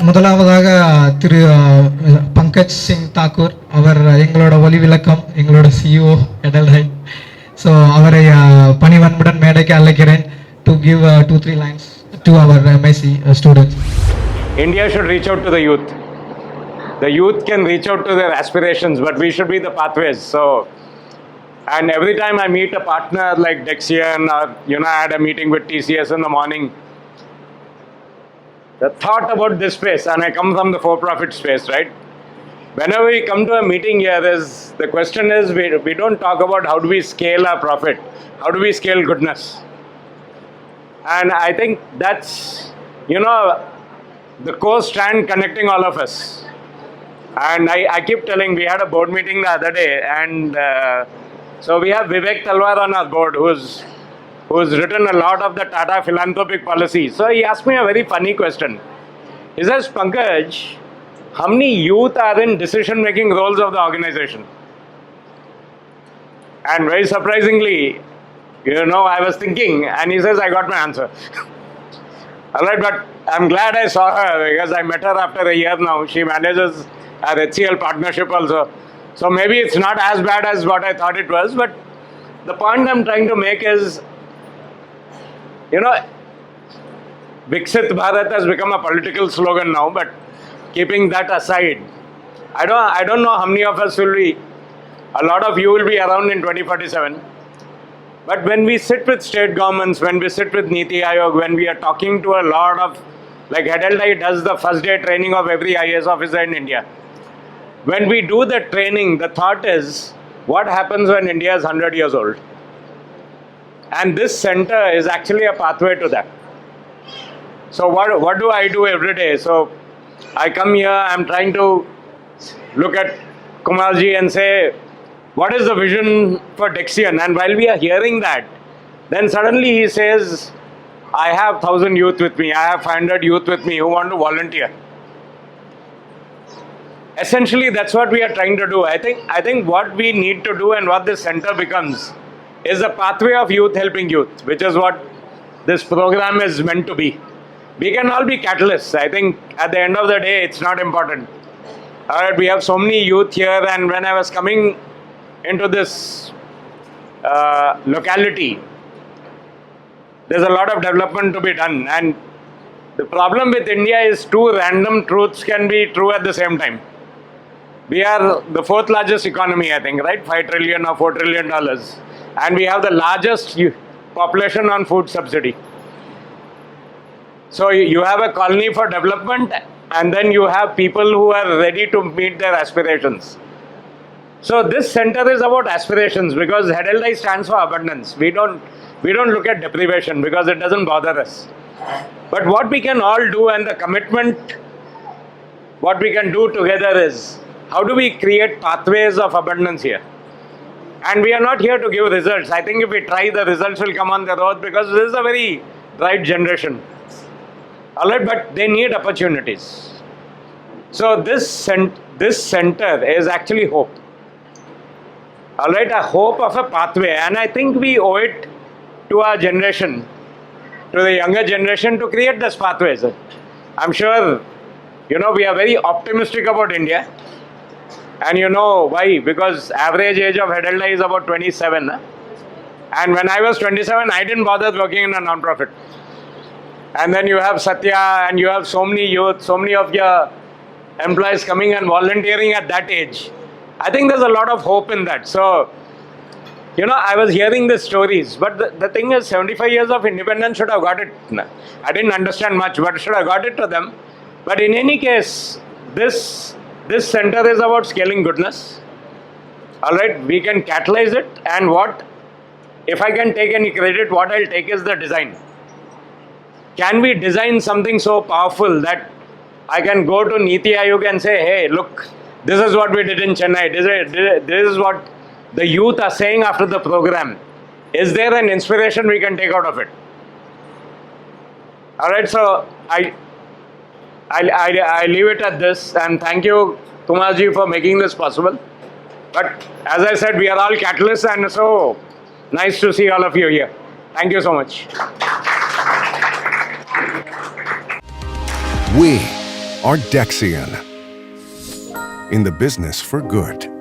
முதலாவதாக திரு பங்கஜ் சிங் தாக்கூர் அவர் எங்களோட ஒலி விளக்கம் எங்களோட சிஇஓ எடல்ஹை. ஸோ அவரை பணிவன்புடன் மேடைக்கு அழைக்கிறேன் to give 2-3 lines to our MIC students. India should reach out to the youth. The youth can reach out to their aspirations, but we should be the pathways. So, and every time I meet a partner like Dexian or, I had a meeting with TCS in the morning, the thought about this space, and I come from the for-profit space, right? Whenever we come to a meeting here, the question is, we don't talk about how do we scale our profit, how do we scale goodness. And I think that's, the core strand connecting all of us. And I keep telling, we had a board meeting the other day, and so we have Vivek Talwar on our board, who's written a lot of the Tata philanthropic policy. So he asked me a very funny question. He says, Pankaj, how many youth are in decision-making roles of the organization? And very surprisingly, I was thinking, and he says, I got my answer. All right, but I'm glad I saw her because I met her after a year now. She manages our HCL partnership also. So maybe it's not as bad as what I thought it was, but the point I'm trying to make is, Viksit Bharat has become a political slogan now, but keeping that aside, I don't know how many of us will be, a lot of you will be around in 2047. But when we sit with state governments, when we sit with Niti Aayog, when we are talking to a lot of, like Hedelai does the first day training of every IAS officer in India. When we do the training, the thought is, what happens when India is 100 years old? And this center is actually a pathway to that. So what do I do every day? So I come here, I'm trying to look at Kumarji and say, what is the vision for Dexian? And while we are hearing that, then suddenly he says, I have 1,000 youth with me, I have 500 youth with me who want to volunteer. Essentially, that's what we are trying to do. I think what we need to do and what this center becomes is a pathway of youth helping youth, which is what this program is meant to be. We can all be catalysts. I think at the end of the day, it's not important. All right, we have so many youth here, and when I was coming into this locality, there's a lot of development to be done. And the problem with India is two random truths can be true at the same time. We are the fourth largest economy, I think, right? $5 trillion or $4 trillion. And we have the largest population on food subsidy. So you have a colony for development, and then you have people who are ready to meet their aspirations. So this center is about aspirations because Hedelai stands for abundance. We don't look at deprivation because it doesn't bother us. But what we can all do, and the commitment, what we can do together is, how do we create pathways of abundance here? And we are not here to give results. I think if we try, the results will come on the road because this is a very bright generation. All right, but they need opportunities. So this center is actually hope. All right, a hope of a pathway. And I think we owe it to our generation, to the younger generation, to create this pathways. I'm sure, we are very optimistic about India. And you know why? Because average age of Hedelai is about 27. And when I was 27, I didn't bother working in a non-profit. And then you have Satya, and you have so many youth, so many of your employees coming and volunteering at that age. I think there's a lot of hope in that. So, I was hearing the stories, but the thing is, 75 years of independence should have got it. I didn't understand much, but should have got it to them. But in any case, this center is about scaling goodness. All right, we can catalyze it. And if I can take any credit, what I'll take is the design. Can we design something so powerful that I can go to Niti Aayog and say, hey, look, this is what we did in Chennai. This is what the youth are saying after the program. Is there an inspiration we can take out of it? All right, so I leave it at this, and thank you, Kumarji, for making this possible. But as I said, we are all catalysts, and so nice to see all of you here. Thank you so much. We are Dexian. In the business for good.